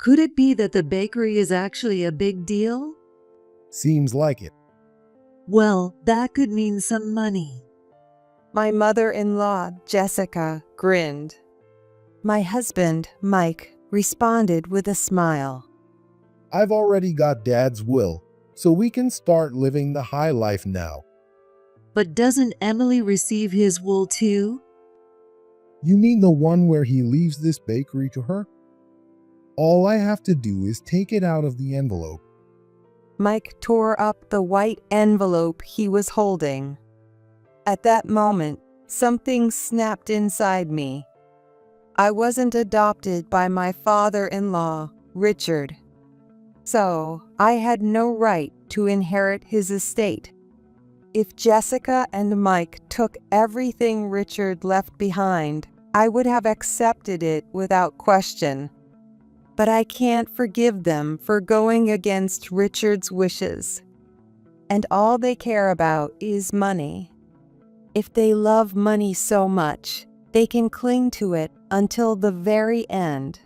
Could it be that the bakery is actually a big deal? Seems like it. Well, that could mean some money. My mother-in-law, Jessica, grinned. My husband, Mike, responded with a smile. I've already got Dad's will, so we can start living the high life now. But doesn't Emily receive his will too? You mean the one where he leaves this bakery to her? All I have to do is take it out of the envelope. Mike tore up the white envelope he was holding. At that moment, something snapped inside me. I wasn't adopted by my father-in-law, Richard. So, I had no right to inherit his estate. If Jessica and Mike took everything Richard left behind, I would have accepted it without question. But I can't forgive them for going against Richard's wishes. And all they care about is money. If they love money so much, they can cling to it until the very end.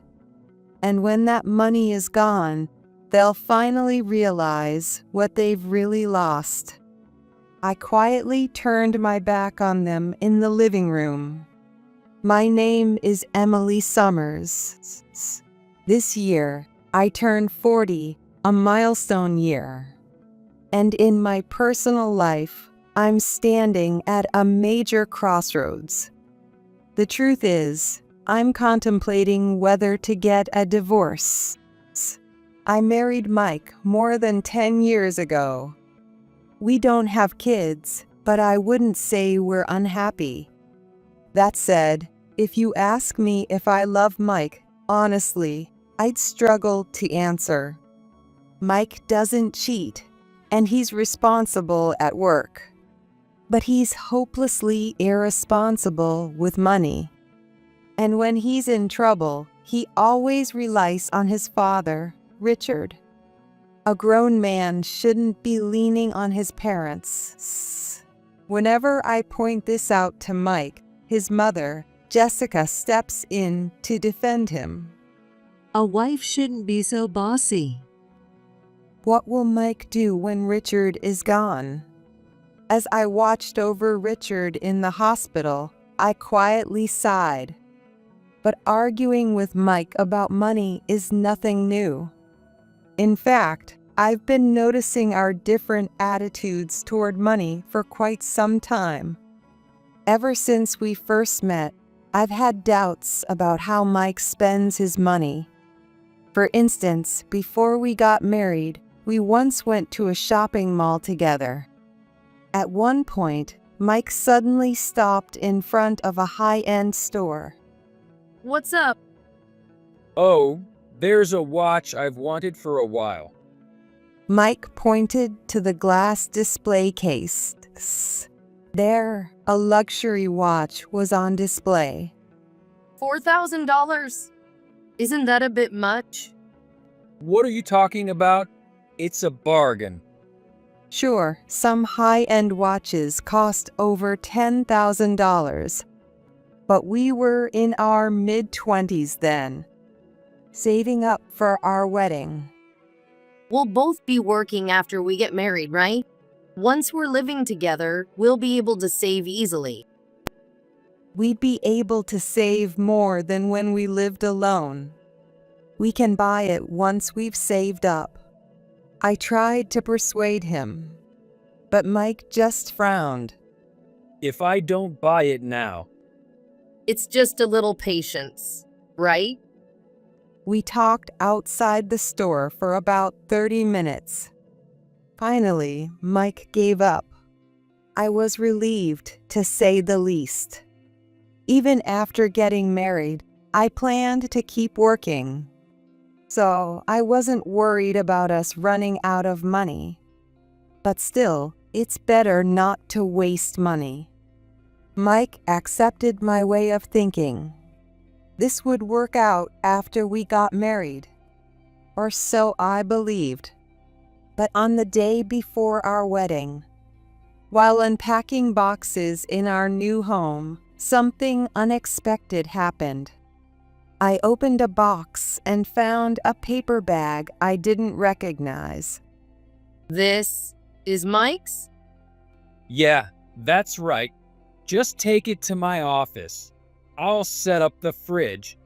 And when that money is gone, they'll finally realize what they've really lost. I quietly turned my back on them in the living room. My name is Emily Summers. This year, I turned 40, a milestone year. And in my personal life, I'm standing at a major crossroads. The truth is, I'm contemplating whether to get a divorce. I married Mike more than 10 years ago. We don't have kids, but I wouldn't say we're unhappy. That said, if you ask me if I love Mike, honestly, I'd struggle to answer. Mike doesn't cheat, and he's responsible at work. But he's hopelessly irresponsible with money. And when he's in trouble, he always relies on his father, Richard. A grown man shouldn't be leaning on his parents. Whenever I point this out to Mike, his mother, Jessica, steps in to defend him. A wife shouldn't be so bossy. What will Mike do when Richard is gone? As I watched over Richard in the hospital, I quietly sighed. But arguing with Mike about money is nothing new. In fact, I've been noticing our different attitudes toward money for quite some time. Ever since we first met, I've had doubts about how Mike spends his money. For instance, before we got married, we once went to a shopping mall together. At one point, Mike suddenly stopped in front of a high-end store. What's up? Oh, there's a watch I've wanted for a while. Mike pointed to the glass display case. There, a luxury watch was on display. $4,000? Isn't that a bit much? What are you talking about? It's a bargain. Sure, some high-end watches cost over $10,000. But we were in our mid-20s then, saving up for our wedding. We'll both be working after we get married, right? Once we're living together, we'll be able to save easily. We'd be able to save more than when we lived alone. We can buy it once we've saved up. I tried to persuade him, but Mike just frowned. If I don't buy it now, It's just a little patience, right? We talked outside the store for about 30 minutes. Finally, Mike gave up. I was relieved, to say the least. Even after getting married, I planned to keep working. So I wasn't worried about us running out of money. But still, it's better not to waste money. Mike accepted my way of thinking. This would work out after we got married. Or so I believed. But on the day before our wedding, while unpacking boxes in our new home, something unexpected happened. I opened a box and found a paper bag I didn't recognize. This is Mike's? Yeah, that's right. Just take it to my office. I'll set up the fridge.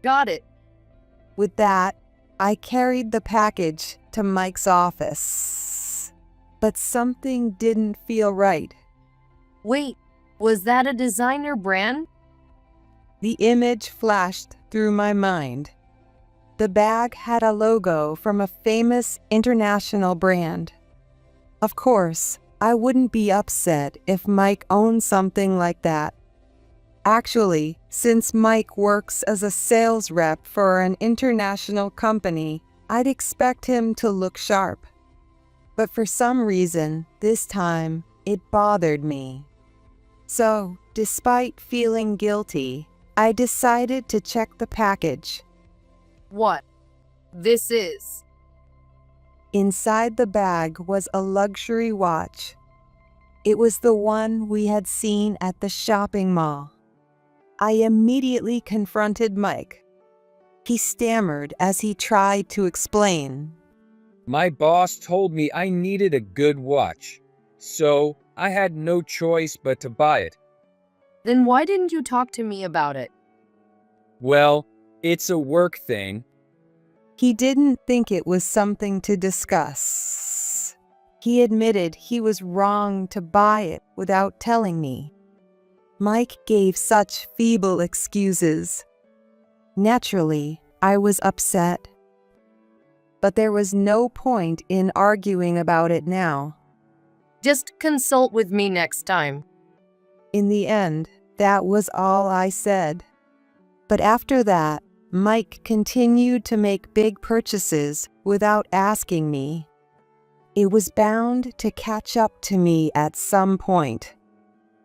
Got it. With that, I carried the package to Mike's office. But something didn't feel right. Wait, was that a designer brand? The image flashed through my mind. The bag had a logo from a famous international brand. Of course, I wouldn't be upset if Mike owned something like that. Actually, since Mike works as a sales rep for an international company, I'd expect him to look sharp. But for some reason, this time, it bothered me. So, despite feeling guilty, I decided to check the package. What? This is. Inside the bag was a luxury watch. It was the one we had seen at the shopping mall. I immediately confronted Mike. He stammered as he tried to explain. My boss told me I needed a good watch, so I had no choice but to buy it. Then why didn't you talk to me about it? Well, it's a work thing. He didn't think it was something to discuss. He admitted he was wrong to buy it without telling me. Mike gave such feeble excuses. Naturally, I was upset. But there was no point in arguing about it now. Just consult with me next time. In the end, that was all I said. But after that, Mike continued to make big purchases without asking me. It was bound to catch up to me at some point.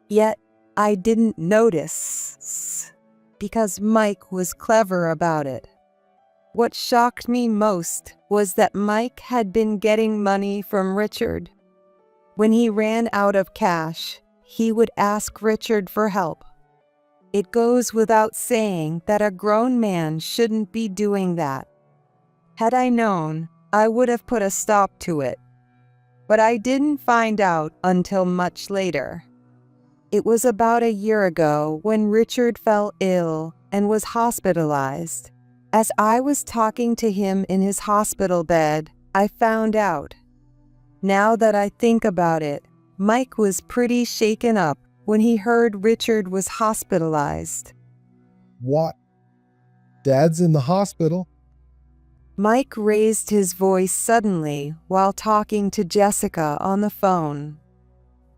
Yet, I didn't notice, because Mike was clever about it. What shocked me most was that Mike had been getting money from Richard. When he ran out of cash, he would ask Richard for help. It goes without saying that a grown man shouldn't be doing that. Had I known, I would have put a stop to it. But I didn't find out until much later. It was about a year ago when Richard fell ill and was hospitalized. As I was talking to him in his hospital bed, I found out. Now that I think about it, Mike was pretty shaken up when he heard Richard was hospitalized. What? Dad's in the hospital? Mike raised his voice suddenly while talking to Jessica on the phone.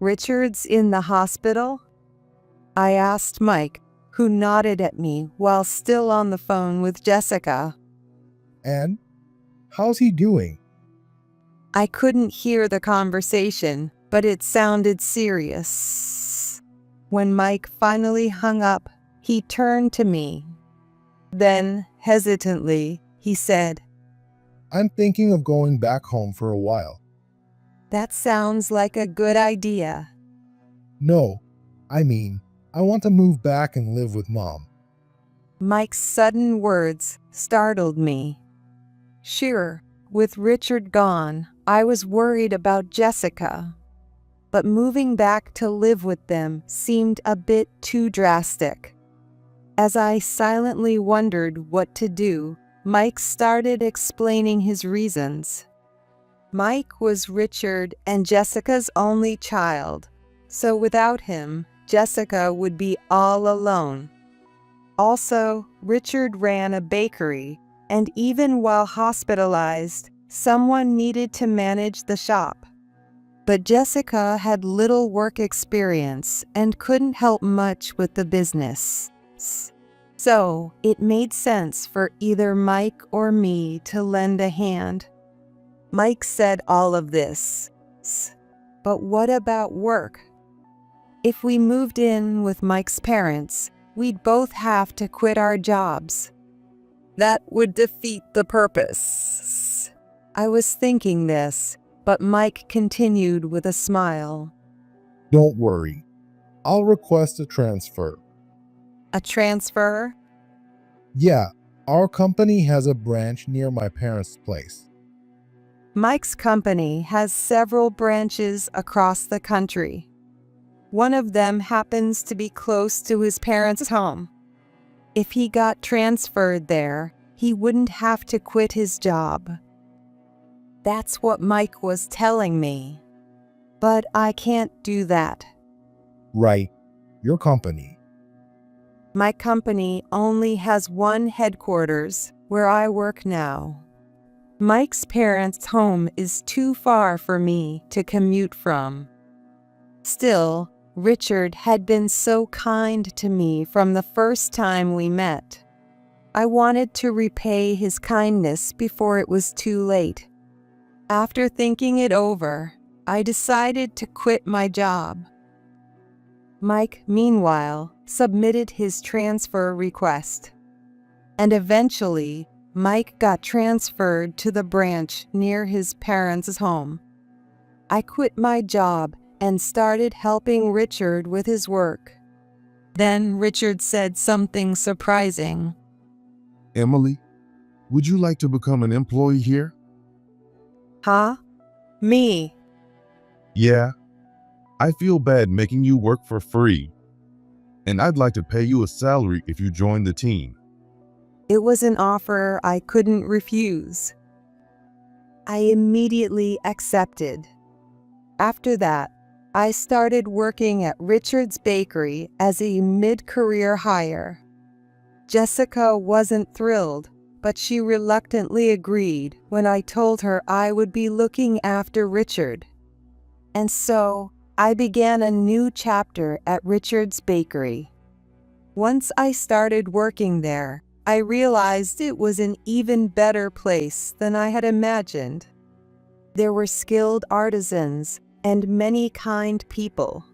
Richard's in the hospital? I asked Mike, who nodded at me while still on the phone with Jessica. And? How's he doing? I couldn't hear the conversation, but it sounded serious. When Mike finally hung up, he turned to me. Then, hesitantly, he said, I'm thinking of going back home for a while. "That sounds like a good idea." No, I mean, I want to move back and live with Mom. Mike's sudden words startled me. Sure, with Richard gone, I was worried about Jessica. But moving back to live with them seemed a bit too drastic. As I silently wondered what to do, Mike started explaining his reasons. Mike was Richard and Jessica's only child, so without him, Jessica would be all alone. Also, Richard ran a bakery, and even while hospitalized, someone needed to manage the shop. But Jessica had little work experience and couldn't help much with the business. So, it made sense for either Mike or me to lend a hand. Mike said all of this. But what about work? If we moved in with Mike's parents, we'd both have to quit our jobs. That would defeat the purpose. I was thinking this, but Mike continued with a smile. Don't worry. I'll request a transfer. A transfer? Yeah, our company has a branch near my parents' place. Mike's company has several branches across the country. One of them happens to be close to his parents' home. If he got transferred there, he wouldn't have to quit his job. That's what Mike was telling me. But I can't do that. Right, your company. My company only has one headquarters, where I work now. Mike's parents' home is too far for me to commute from. Still, Richard had been so kind to me from the first time we met. I wanted to repay his kindness before it was too late. After thinking it over, I decided to quit my job. Mike, meanwhile, submitted his transfer request. And eventually, Mike got transferred to the branch near his parents' home. I quit my job and started helping Richard with his work. Then Richard said something surprising. Emily, would you like to become an employee here? Huh? Me? Yeah. I feel bad making you work for free, and I'd like to pay you a salary if you join the team. It was an offer I couldn't refuse. I immediately accepted. After that, I started working at Richard's Bakery as a mid-career hire. Jessica wasn't thrilled, but she reluctantly agreed when I told her I would be looking after Richard. And so, I began a new chapter at Richard's Bakery. Once I started working there, I realized it was an even better place than I had imagined. There were skilled artisans and many kind people.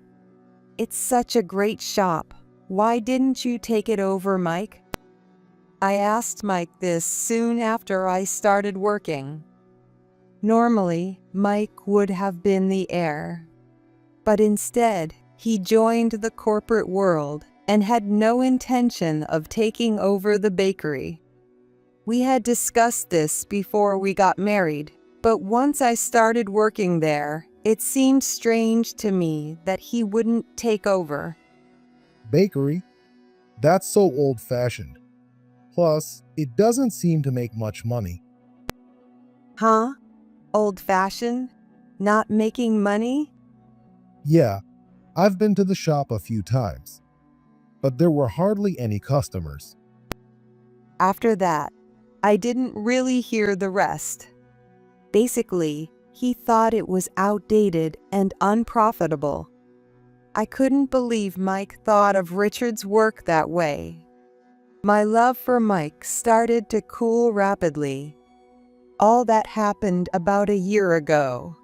It's such a great shop. Why didn't you take it over, Mike? I asked Mike this soon after I started working. Normally, Mike would have been the heir. But instead, he joined the corporate world and had no intention of taking over the bakery. We had discussed this before we got married, but once I started working there, it seemed strange to me that he wouldn't take over. Bakery? That's so old-fashioned. Plus, it doesn't seem to make much money. Huh? Old-fashioned? Not making money? Yeah, I've been to the shop a few times, but there were hardly any customers. After that, I didn't really hear the rest. Basically, he thought it was outdated and unprofitable. I couldn't believe Mike thought of Richard's work that way. My love for Mike started to cool rapidly. All that happened about a year ago.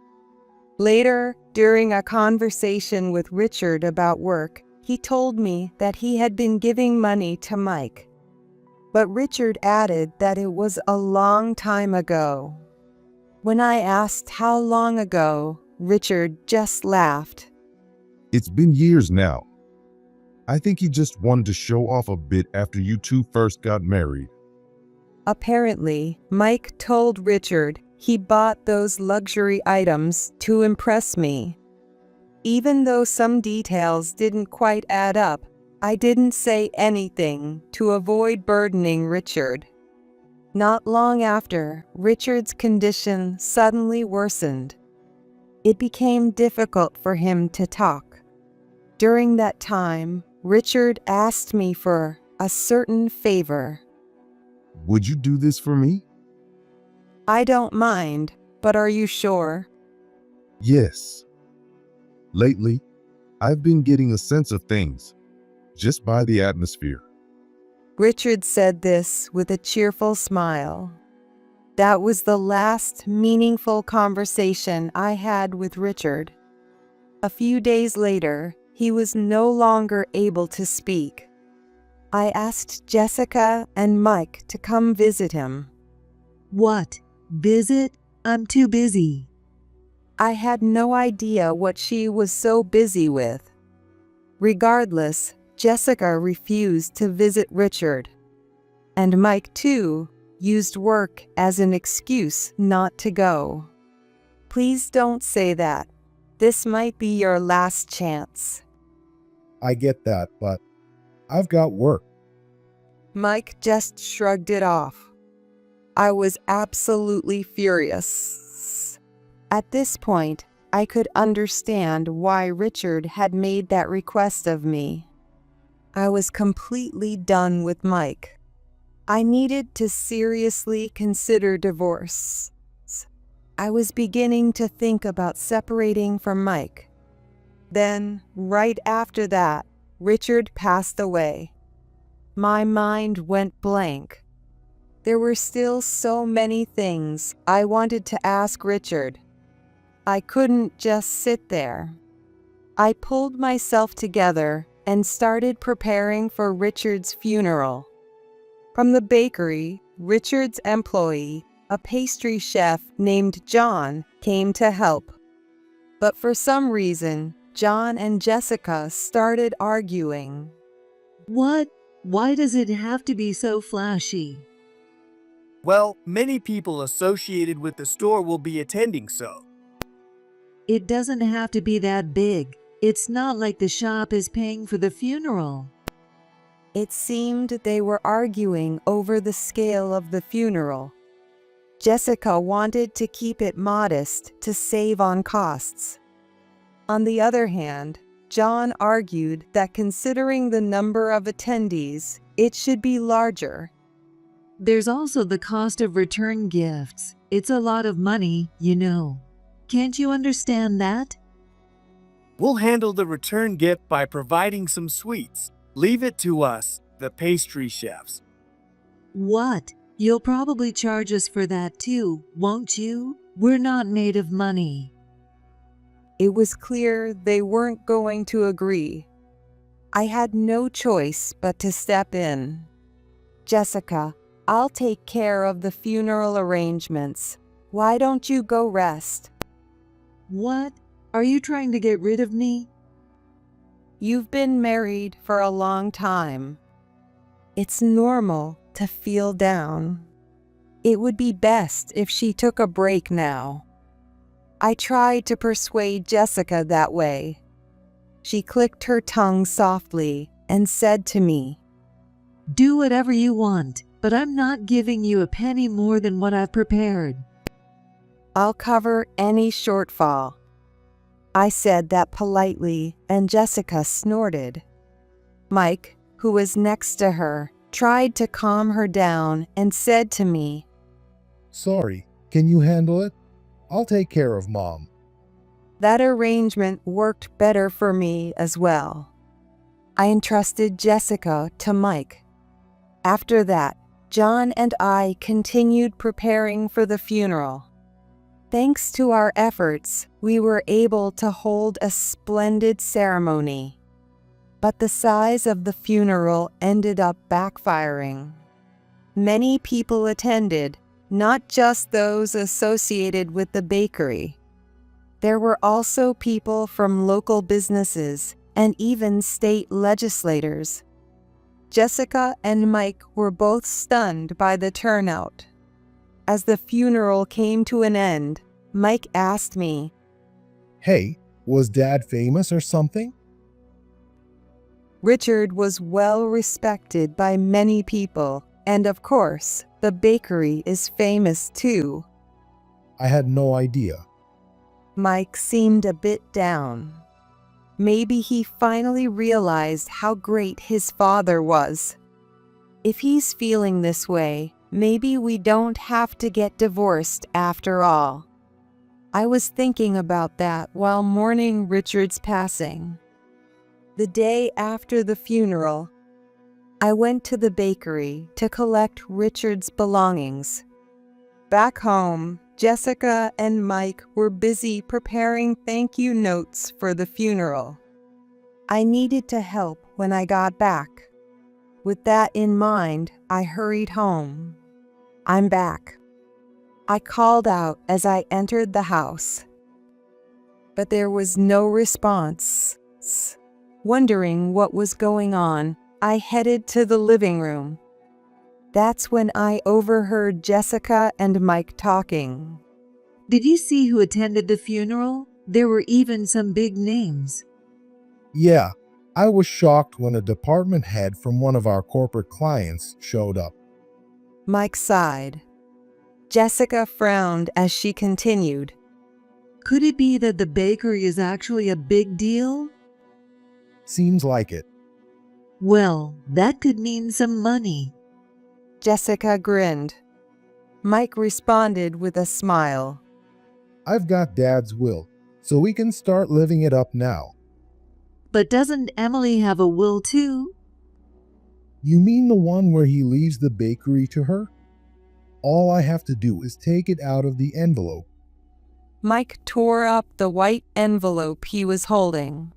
Later, during a conversation with Richard about work, he told me that he had been giving money to Mike. But Richard added that it was a long time ago. When I asked how long ago, Richard just laughed. It's been years now. I think he just wanted to show off a bit after you two first got married. Apparently, Mike told Richard he bought those luxury items to impress me. Even though some details didn't quite add up, I didn't say anything to avoid burdening Richard. Not long after, Richard's condition suddenly worsened. It became difficult for him to talk. During that time, Richard asked me for a certain favor. Would you do this for me? I don't mind, but are you sure? Yes. Lately, I've been getting a sense of things, just by the atmosphere. Richard said this with a cheerful smile. That was the last meaningful conversation I had with Richard. A few days later, he was no longer able to speak. I asked Jessica and Mike to come visit him. What? Visit? I'm too busy. I had no idea what she was so busy with. Regardless, Jessica refused to visit Richard. And Mike, too, used work as an excuse not to go. Please don't say that. This might be your last chance. I get that, but I've got work. Mike just shrugged it off. I was absolutely furious. At this point, I could understand why Richard had made that request of me. I was completely done with Mike. I needed to seriously consider divorce. I was beginning to think about separating from Mike. Then, right after that, Richard passed away. My mind went blank. There were still so many things I wanted to ask Richard. I couldn't just sit there. I pulled myself together and started preparing for Richard's funeral. From the bakery, Richard's employee, a pastry chef named John, came to help. But for some reason, John and Jessica started arguing. What? Why does it have to be so flashy? Well, many people associated with the store will be attending, so. It doesn't have to be that big. It's not like the shop is paying for the funeral. It seemed they were arguing over the scale of the funeral. Jessica wanted to keep it modest to save on costs. On the other hand, John argued that considering the number of attendees, it should be larger. There's also the cost of return gifts. It's a lot of money, you know. Can't you understand that? We'll handle the return gift by providing some sweets. Leave it to us, the pastry chefs. What? You'll probably charge us for that too, won't you? We're not made of money. It was clear they weren't going to agree. I had no choice but to step in. Jessica, I'll take care of the funeral arrangements. Why don't you go rest? What? Are you trying to get rid of me? You've been married for a long time. It's normal to feel down. It would be best if she took a break now. I tried to persuade Jessica that way. She clicked her tongue softly and said to me, Do whatever you want, but I'm not giving you a penny more than what I've prepared. I'll cover any shortfall. I said that politely, and Jessica snorted. Mike, who was next to her, tried to calm her down and said to me, Sorry, can you handle it? I'll take care of Mom. That arrangement worked better for me as well. I entrusted Jessica to Mike. After that, John and I continued preparing for the funeral. Thanks to our efforts, we were able to hold a splendid ceremony. But the size of the funeral ended up backfiring. Many people attended, not just those associated with the bakery. There were also people from local businesses and even state legislators. Jessica and Mike were both stunned by the turnout. As the funeral came to an end, Mike asked me, Hey, was Dad famous or something? Richard was well respected by many people, and of course, the bakery is famous too. I had no idea. Mike seemed a bit down. Maybe he finally realized how great his father was. If he's feeling this way, maybe we don't have to get divorced after all. I was thinking about that while mourning Richard's passing. The day after the funeral, I went to the bakery to collect Richard's belongings. Back home, Jessica and Mike were busy preparing thank you notes for the funeral. I needed to help when I got back. With that in mind, I hurried home. I'm back. I called out as I entered the house. But there was no response. Wondering what was going on, I headed to the living room. That's when I overheard Jessica and Mike talking. Did you see who attended the funeral? There were even some big names. Yeah, I was shocked when a department head from one of our corporate clients showed up. Mike sighed. Jessica frowned as she continued. Could it be that the bakery is actually a big deal? Seems like it. Well, that could mean some money. Jessica grinned. Mike responded with a smile. I've got Dad's will, so we can start living it up now. But doesn't Emily have a will too? You mean the one where he leaves the bakery to her? All I have to do is take it out of the envelope. Mike tore up the white envelope he was holding.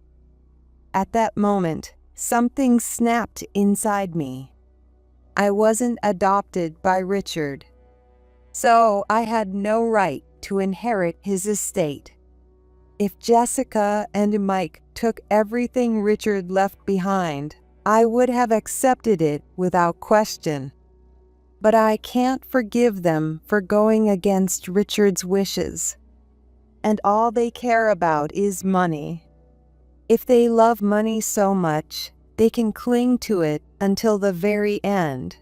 At that moment, something snapped inside me. I wasn't adopted by Richard, so I had no right to inherit his estate. If Jessica and Mike took everything Richard left behind, I would have accepted it without question. But I can't forgive them for going against Richard's wishes. And all they care about is money. If they love money so much, they can cling to it until the very end.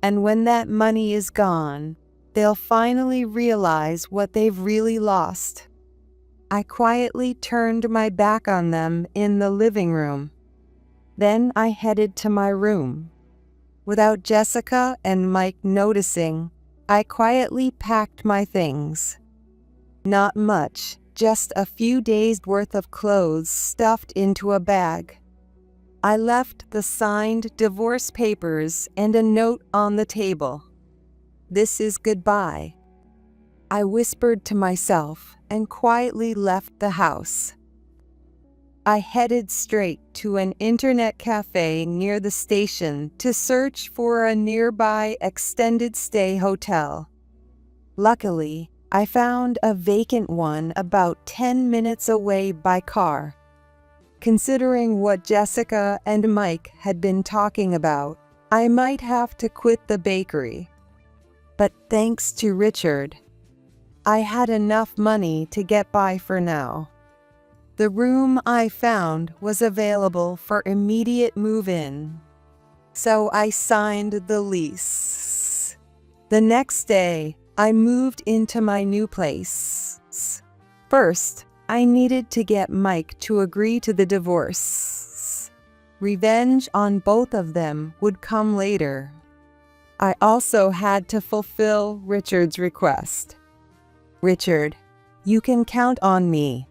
And when that money is gone, they'll finally realize what they've really lost. I quietly turned my back on them in the living room. Then I headed to my room. Without Jessica and Mike noticing, I quietly packed my things. Not much, just a few days' worth of clothes stuffed into a bag. I left the signed divorce papers and a note on the table. This is goodbye. I whispered to myself and quietly left the house. I headed straight to an internet cafe near the station to search for a nearby extended stay hotel. Luckily, I found a vacant one about 10 minutes away by car. Considering what Jessica and Mike had been talking about, I might have to quit the bakery. But thanks to Richard, I had enough money to get by for now. The room I found was available for immediate move-in, so I signed the lease. The next day, I moved into my new place. First, I needed to get Mike to agree to the divorce. Revenge on both of them would come later. I also had to fulfill Richard's request. Richard, you can count on me.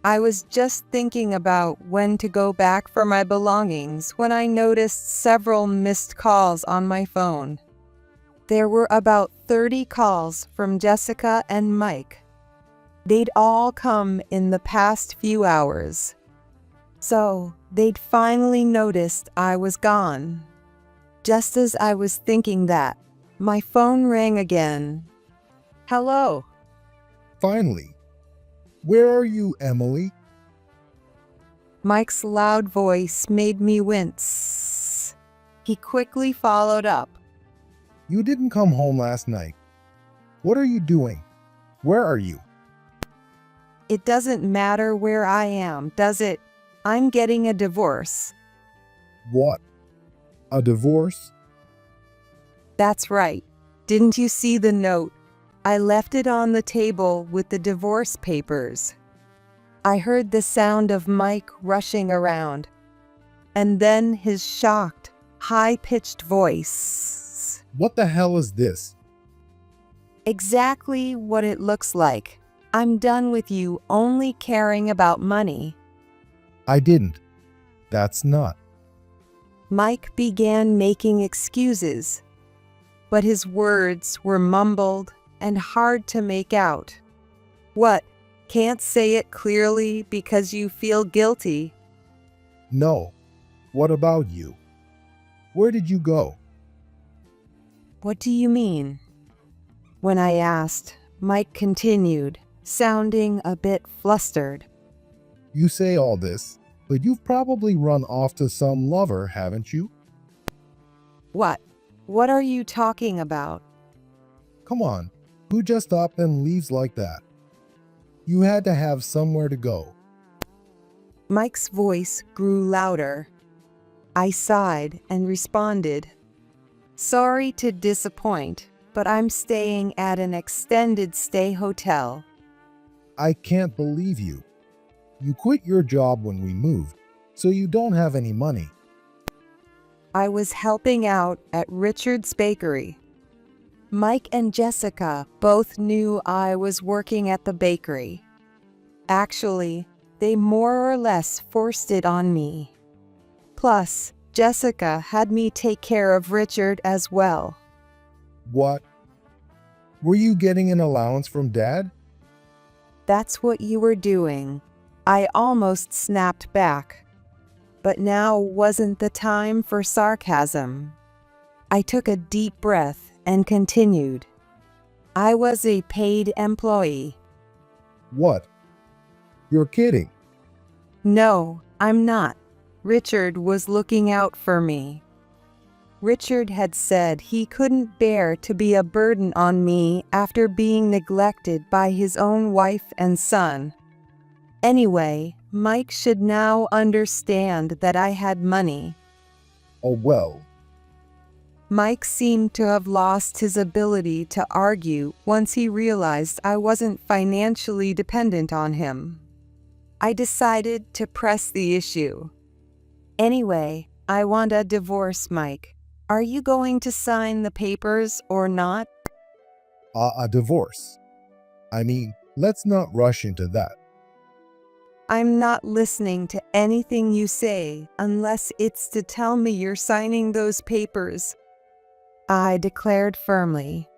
I was just thinking about when to go back for my belongings when I noticed several missed calls on my phone. There were about 30 calls from Jessica and Mike. They'd all come in the past few hours. So they'd finally noticed I was gone. Just as I was thinking that, my phone rang again. Hello. Finally. Where are you, Emily? Mike's loud voice made me wince. He quickly followed up. You didn't come home last night. What are you doing? Where are you? It doesn't matter where I am, does it? I'm getting a divorce. What? A divorce? That's right. Didn't you see the note? I left it on the table with the divorce papers. I heard the sound of Mike rushing around, and then his shocked, high-pitched voice. What the hell is this? Exactly what it looks like. I'm done with you only caring about money. I didn't. That's not. Mike began making excuses, but his words were mumbled and hard to make out. What, can't say it clearly because you feel guilty? No. What about you? Where did you go? What do you mean? When I asked, Mike continued, sounding a bit flustered. You say all this, but you've probably run off to some lover, haven't you? What? What are you talking about? Come on, who just up and leaves like that? You had to have somewhere to go. Mike's voice grew louder. I sighed and responded, "Sorry to disappoint, but I'm staying at an extended stay hotel." I can't believe you. You quit your job when we moved, so you don't have any money. I was helping out at Richard's bakery. Mike and Jessica both knew I was working at the bakery. Actually, they more or less forced it on me. Plus, Jessica had me take care of Richard as well. What? Were you getting an allowance from Dad? That's what you were doing. I almost snapped back. But now wasn't the time for sarcasm. I took a deep breath and continued. I was a paid employee. What? You're kidding. No, I'm not. Richard was looking out for me. Richard had said he couldn't bear to be a burden on me after being neglected by his own wife and son. Anyway, Mike should now understand that I had money. Oh well. Mike seemed to have lost his ability to argue once he realized I wasn't financially dependent on him. I decided to press the issue. Anyway, I want a divorce, Mike. Are you going to sign the papers or not? A divorce. I mean, let's not rush into that. I'm not listening to anything you say unless it's to tell me you're signing those papers, I declared firmly.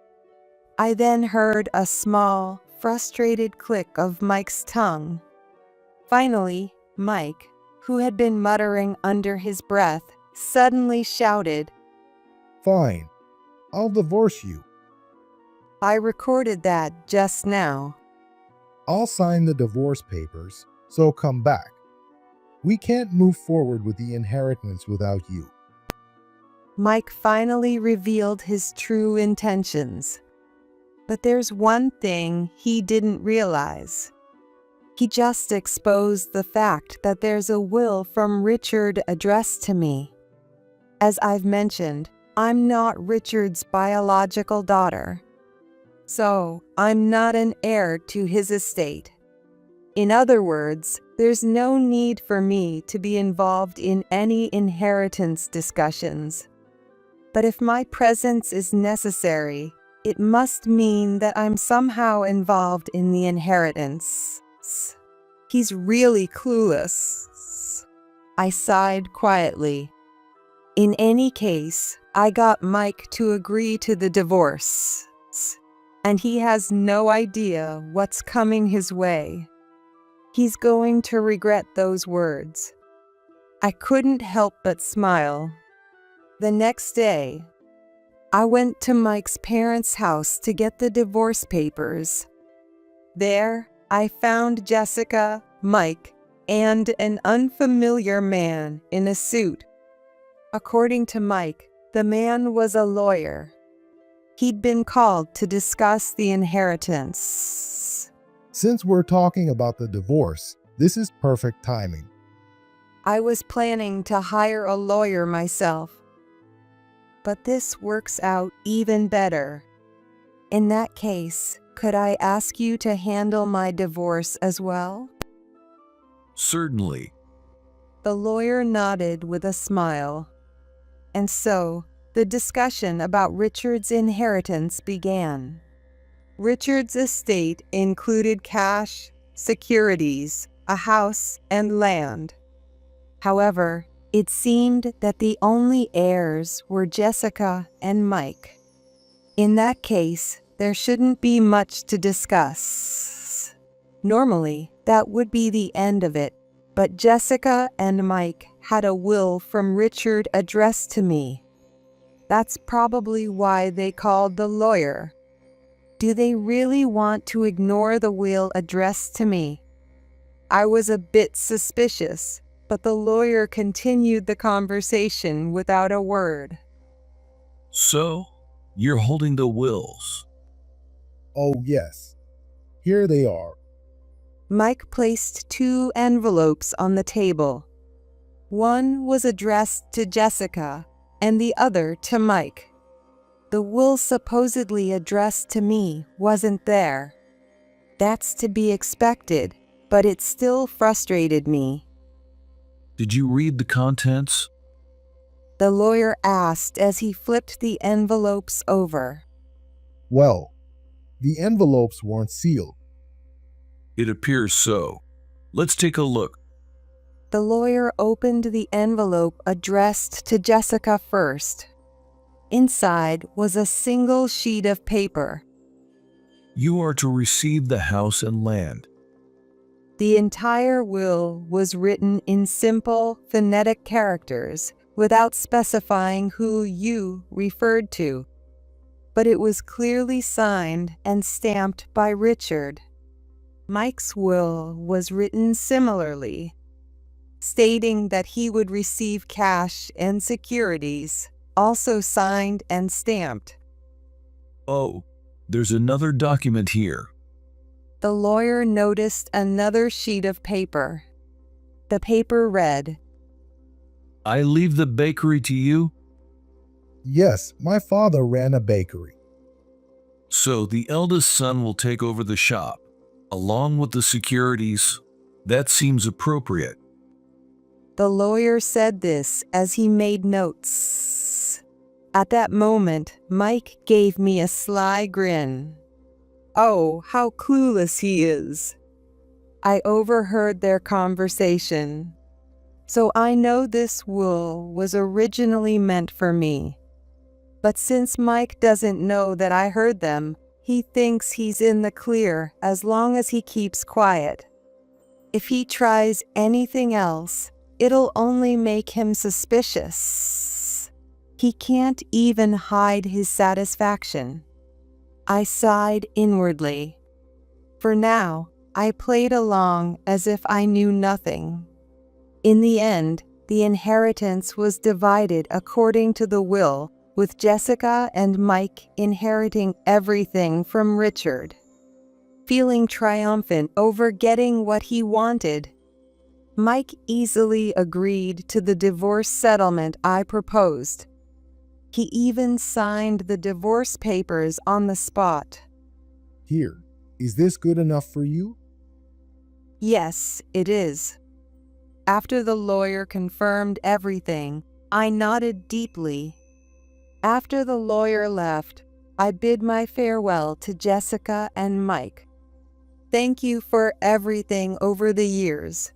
I then heard a small, frustrated click of Mike's tongue. Finally, Mike, who had been muttering under his breath, suddenly shouted, Fine. I'll divorce you. I recorded that just now. I'll sign the divorce papers, so come back. We can't move forward with the inheritance without you. Mike finally revealed his true intentions. But there's one thing he didn't realize. He just exposed the fact that there's a will from Richard addressed to me. As I've mentioned, I'm not Richard's biological daughter. So, I'm not an heir to his estate. In other words, there's no need for me to be involved in any inheritance discussions. But if my presence is necessary, it must mean that I'm somehow involved in the inheritance. He's really clueless. I sighed quietly. In any case, I got Mike to agree to the divorce, and he has no idea what's coming his way. He's going to regret those words. I couldn't help but smile. The next day, I went to Mike's parents' house to get the divorce papers. There, I found Jessica, Mike, and an unfamiliar man in a suit. According to Mike, the man was a lawyer. He'd been called to discuss the inheritance. Since we're talking about the divorce, this is perfect timing. I was planning to hire a lawyer myself. But this works out even better. In that case, could I ask you to handle my divorce as well? Certainly. The lawyer nodded with a smile. And so, the discussion about Richard's inheritance began. Richard's estate included cash, securities, a house, and land. However, it seemed that the only heirs were Jessica and Mike. In that case, there shouldn't be much to discuss. Normally, that would be the end of it, but Jessica and Mike had a will from Richard addressed to me. That's probably why they called the lawyer. Do they really want to ignore the will addressed to me? I was a bit suspicious, but the lawyer continued the conversation without a word. So, you're holding the wills. Oh, yes. Here they are. Mike placed 2 envelopes on the table. One was addressed to Jessica and the other to Mike. The will supposedly addressed to me wasn't there. That's to be expected, but it still frustrated me. Did you read the contents? The lawyer asked as he flipped the envelopes over. Well, the envelopes weren't sealed. It appears so. Let's take a look. The lawyer opened the envelope addressed to Jessica first. Inside was a single sheet of paper. You are to receive the house and land. The entire will was written in simple, phonetic characters without specifying who you referred to. But it was clearly signed and stamped by Richard. Mike's will was written similarly, stating that he would receive cash and securities, also signed and stamped. Oh, there's another document here. The lawyer noticed another sheet of paper. The paper read, I leave the bakery to you. Yes, my father ran a bakery. So the eldest son will take over the shop, along with the securities. That seems appropriate. The lawyer said this as he made notes. At that moment, Mike gave me a sly grin. Oh, how clueless he is. I overheard their conversation. So I know this will was originally meant for me. But since Mike doesn't know that I heard them, he thinks he's in the clear as long as he keeps quiet. If he tries anything else, it'll only make him suspicious. He can't even hide his satisfaction. I sighed inwardly. For now, I played along as if I knew nothing. In the end, the inheritance was divided according to the will, with Jessica and Mike inheriting everything from Richard. Feeling triumphant over getting what he wanted, Mike easily agreed to the divorce settlement I proposed. He even signed the divorce papers on the spot. Here, is this good enough for you? Yes, it is. After the lawyer confirmed everything, I nodded deeply. After the lawyer left, I bid my farewell to Jessica and Mike. Thank you for everything over the years.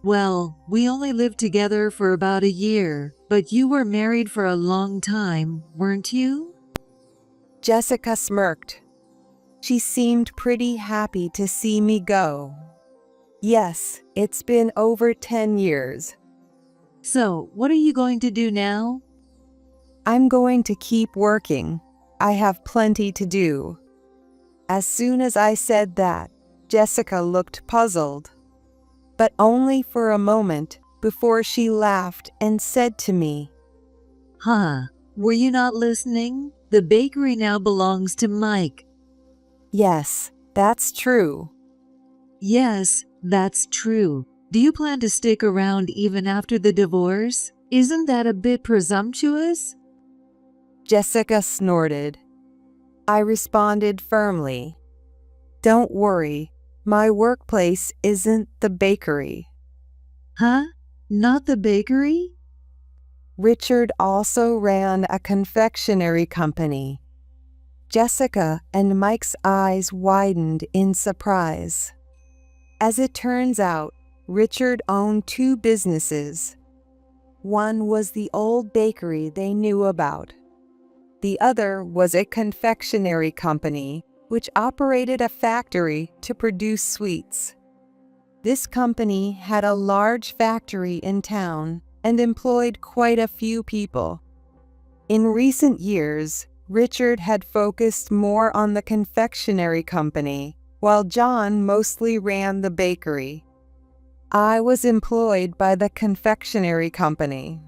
Well, we only lived together for about a year, but you were married for a long time, weren't you? Jessica smirked. She seemed pretty happy to see me go. Yes, it's been over 10 years. So, what are you going to do now? I'm going to keep working. I have plenty to do. As soon as I said that, Jessica looked puzzled. But only for a moment before she laughed and said to me, Huh, were you not listening? The bakery now belongs to Mike. Yes, that's true. Yes, that's true. Do you plan to stick around even after the divorce? Isn't that a bit presumptuous? Jessica snorted. I responded firmly, Don't worry, my workplace isn't the bakery. Huh? Not the bakery? Richard also ran a confectionery company. Jessica and Mike's eyes widened in surprise. As it turns out, Richard owned 2 businesses. One was the old bakery they knew about. The other was a confectionery company, which operated a factory to produce sweets. This company had a large factory in town and employed quite a few people. In recent years, Richard had focused more on the confectionery company, while John mostly ran the bakery. I was employed by the confectionery company.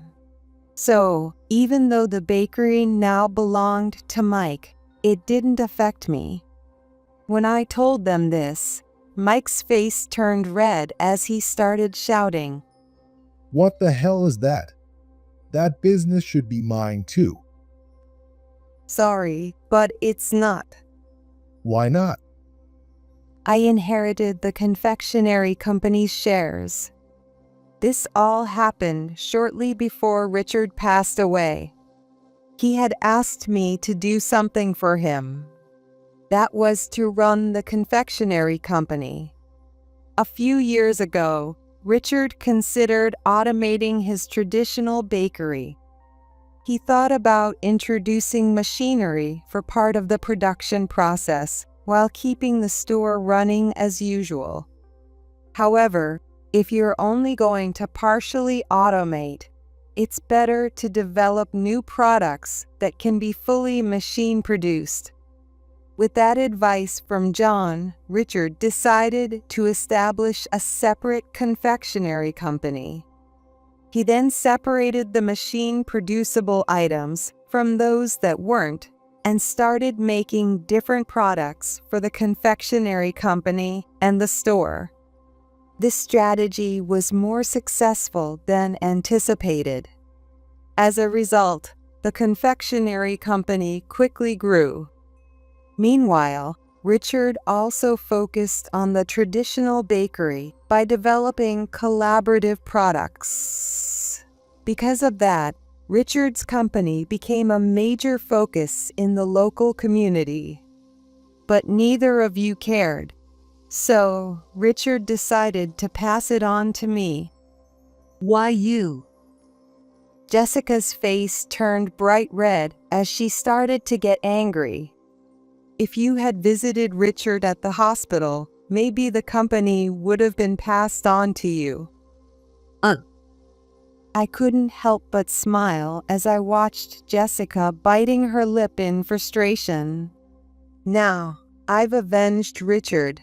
So, Even though the bakery now belonged to Mike, it didn't affect me. When I told them this, Mike's face turned red as he started shouting. What the hell is that? That business should be mine too. Sorry, but it's not. Why not? I inherited the confectionery company's shares. This all happened shortly before Richard passed away. He had asked me to do something for him. That was to run the confectionery company. A few years ago, Richard considered automating his traditional bakery. He thought about introducing machinery for part of the production process while keeping the store running as usual. However, if you're only going to partially automate, it's better to develop new products that can be fully machine-produced. With that advice from John, Richard decided to establish a separate confectionery company. He then separated the machine-producible items from those that weren't and started making different products for the confectionery company and the store. This strategy was more successful than anticipated. As a result, the confectionery company quickly grew. Meanwhile, Richard also focused on the traditional bakery by developing collaborative products. Because of that, Richard's company became a major focus in the local community. But neither of you cared. So, Richard decided to pass it on to me. Why you? Jessica's face turned bright red as she started to get angry. If you had visited Richard at the hospital, maybe the company would have been passed on to you. I couldn't help but smile as I watched Jessica biting her lip in frustration. Now, I've avenged Richard.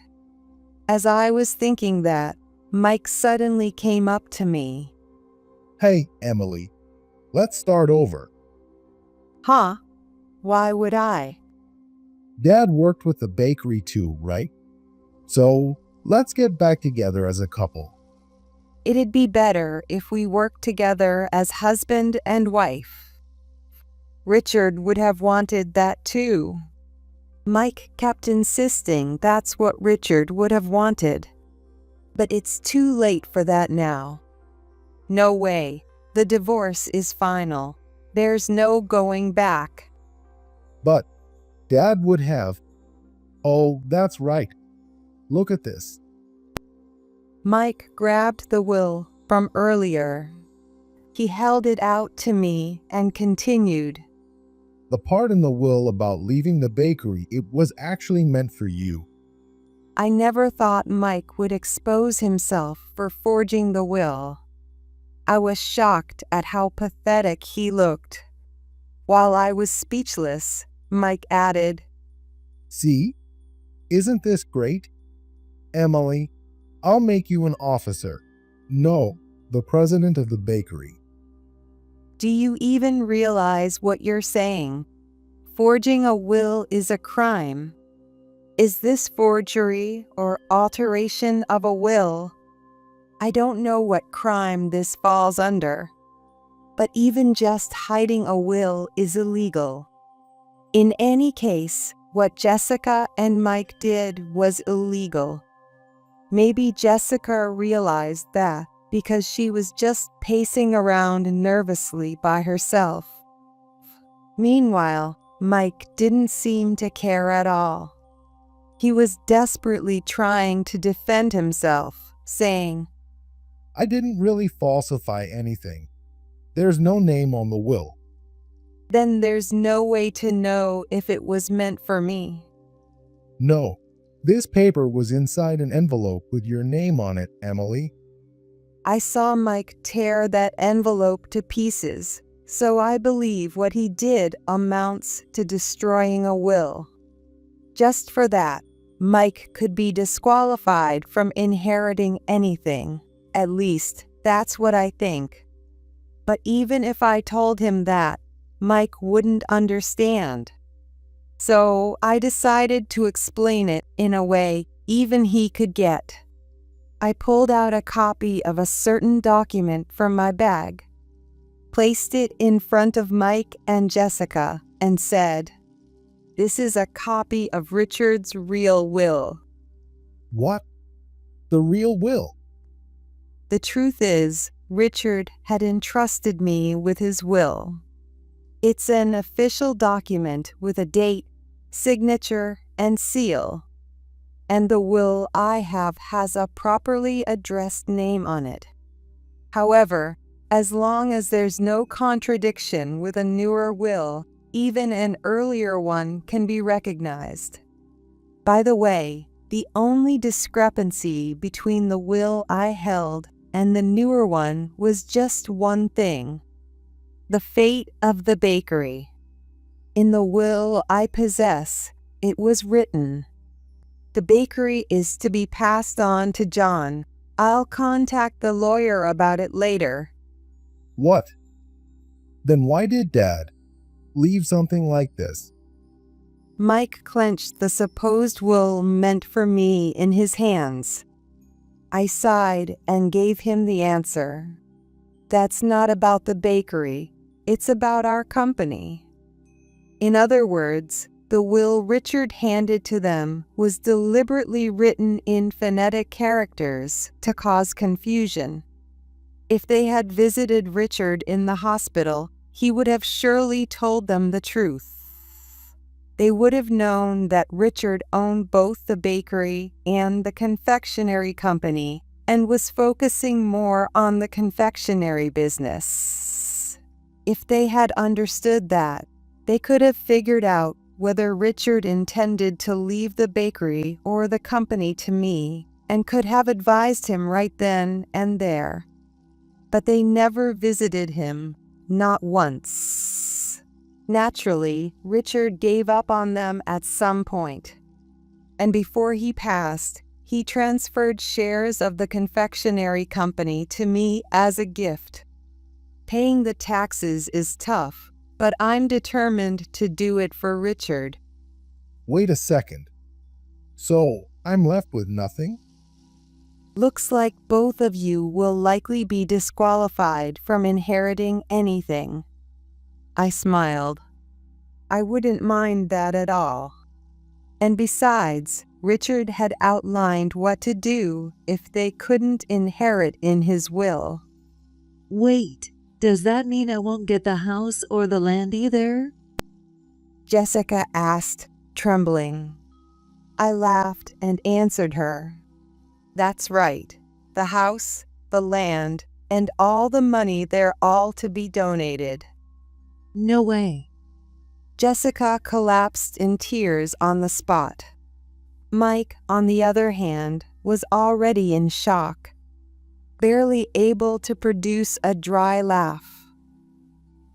As I was thinking that, Mike suddenly came up to me. Hey, Emily, let's start over. Huh? Why would I? Dad worked with the bakery too, right? So, let's get back together as a couple. It'd be better if we worked together as husband and wife. Richard would have wanted that too. Mike kept insisting that's what Richard would have wanted. But it's too late for that now. No way. The divorce is final. There's no going back. But Dad would have. Oh, that's right. Look at this. Mike grabbed the will from earlier. He held it out to me and continued. The part in the will about leaving the bakery, it was actually meant for you. I never thought Mike would expose himself for forging the will. I was shocked at how pathetic he looked. While I was speechless, Mike added, See? Isn't this great? Emily, I'll make you an officer. No, the president of the bakery. Do you even realize what you're saying? Forging a will is a crime. Is this forgery or alteration of a will? I don't know what crime this falls under. But even just hiding a will is illegal. In any case, what Jessica and Mike did was illegal. Maybe Jessica realized that because she was just pacing around nervously by herself. Meanwhile, Mike didn't seem to care at all. He was desperately trying to defend himself, saying, I didn't really falsify anything. There's no name on the will. Then there's no way to know if it was meant for me. No, this paper was inside an envelope with your name on it, Emily. I saw Mike tear that envelope to pieces, so I believe what he did amounts to destroying a will. Just for that, Mike could be disqualified from inheriting anything. At least, that's what I think. But even if I told him that, Mike wouldn't understand. So I decided to explain it in a way even he could get. I pulled out a copy of a certain document from my bag, placed it in front of Mike and Jessica, and said, "This is a copy of Richard's real will." What? The real will? The truth is, Richard had entrusted me with his will. It's an official document with a date, signature, and seal. And the will I have has a properly addressed name on it. However, as long as there's no contradiction with a newer will, even an earlier one can be recognized. By the way, the only discrepancy between the will I held and the newer one was just one thing: the fate of the bakery. In the will I possess, it was written, "The bakery is to be passed on to John. I'll contact the lawyer about it later." What? Then why did Dad leave something like this? Mike clenched the supposed will meant for me in his hands. I sighed and gave him the answer. "That's not about the bakery. It's about our company." In other words, the will Richard handed to them was deliberately written in phonetic characters to cause confusion. If they had visited Richard in the hospital, he would have surely told them the truth. They would have known that Richard owned both the bakery and the confectionery company and was focusing more on the confectionery business. If they had understood that, they could have figured out whether Richard intended to leave the bakery or the company to me, and could have advised him right then and there. But they never visited him, not once. Naturally, Richard gave up on them at some point. And before he passed, he transferred shares of the confectionery company to me as a gift. Paying the taxes is tough, but I'm determined to do it for Richard. Wait a second. So, I'm left with nothing? Looks like both of you will likely be disqualified from inheriting anything. I smiled. I wouldn't mind that at all. And besides, Richard had outlined what to do if they couldn't inherit in his will. Wait, does that mean I won't get the house or the land either? Jessica asked, trembling. I laughed and answered her. That's right. The house, the land, and all the money, they're all to be donated. No way. Jessica collapsed in tears on the spot. Mike, on the other hand, was already in shock, barely able to produce a dry laugh.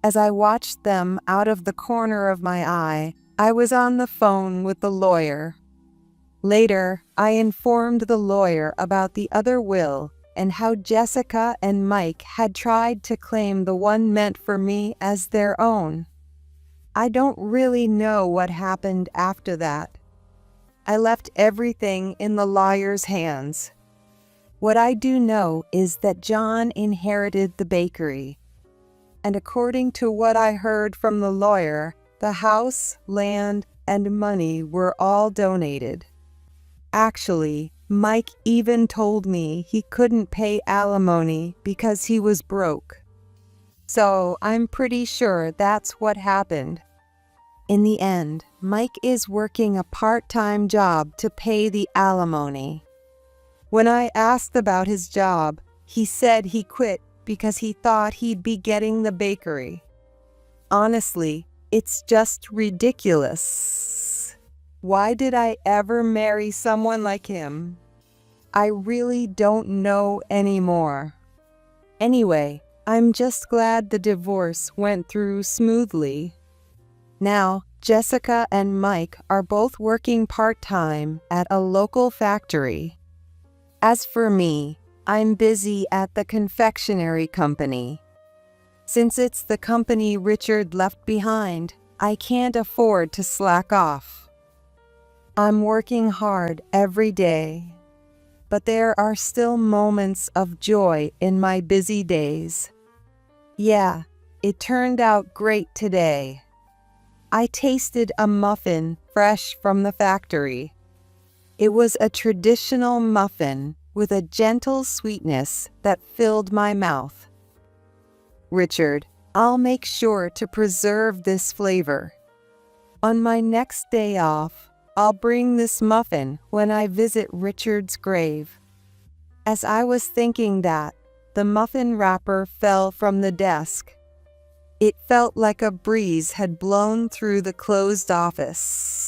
As I watched them out of the corner of my eye, I was on the phone with the lawyer. Later, I informed the lawyer about the other will and how Jessica and Mike had tried to claim the one meant for me as their own. I don't really know what happened after that. I left everything in the lawyer's hands. What I do know is that John inherited the bakery. And according to what I heard from the lawyer, the house, land, and money were all donated. Actually, Mike even told me he couldn't pay alimony because he was broke. So I'm pretty sure that's what happened. In the end, Mike is working a part-time job to pay the alimony. When I asked about his job, he said he quit because he thought he'd be getting the bakery. Honestly, it's just ridiculous. Why did I ever marry someone like him? I really don't know anymore. Anyway, I'm just glad the divorce went through smoothly. Now, Jessica and Mike are both working part-time at a local factory. As for me, I'm busy at the confectionery company. Since it's the company Richard left behind, I can't afford to slack off. I'm working hard every day, but there are still moments of joy in my busy days. Yeah, it turned out great today. I tasted a muffin fresh from the factory. It was a traditional muffin with a gentle sweetness that filled my mouth. Richard, I'll make sure to preserve this flavor. On my next day off, I'll bring this muffin when I visit Richard's grave. As I was thinking that, the muffin wrapper fell from the desk. It felt like a breeze had blown through the closed office.